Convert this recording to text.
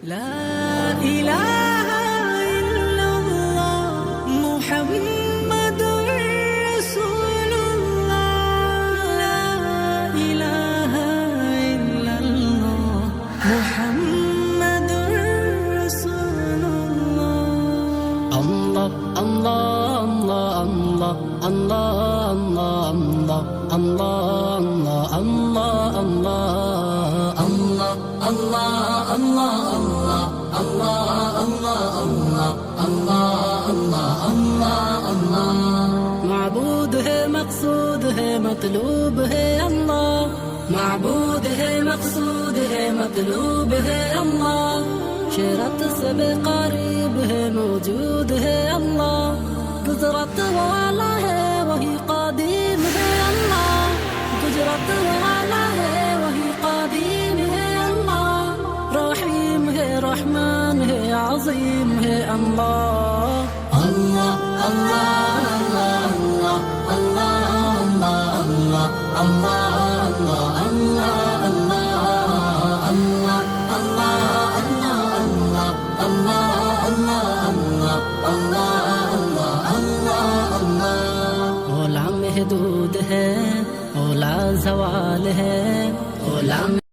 لا إله إلا الله محمد رسول الله لا إله إلا الله محمد رسول الله الله الله الله الله الله الله الله الله الله الله الله معبود है मकसूद है मतलूब है अल्लाह معبود है मकसूद है मतलूब है अल्लाह शरत से बेकरीब है मौजूद है अल्लाह गुजरत वाला है वही कादिम है अल्लाह गुजरत वाला है वही कादिम है अल्लाह रहीम है रहमान है अजीम है अल्लाह अल्लाह अल्लाह अल्लाह अल्लाह अल्लाह अल्लाह अल्लाह महदूद है ओला सवाल है ओला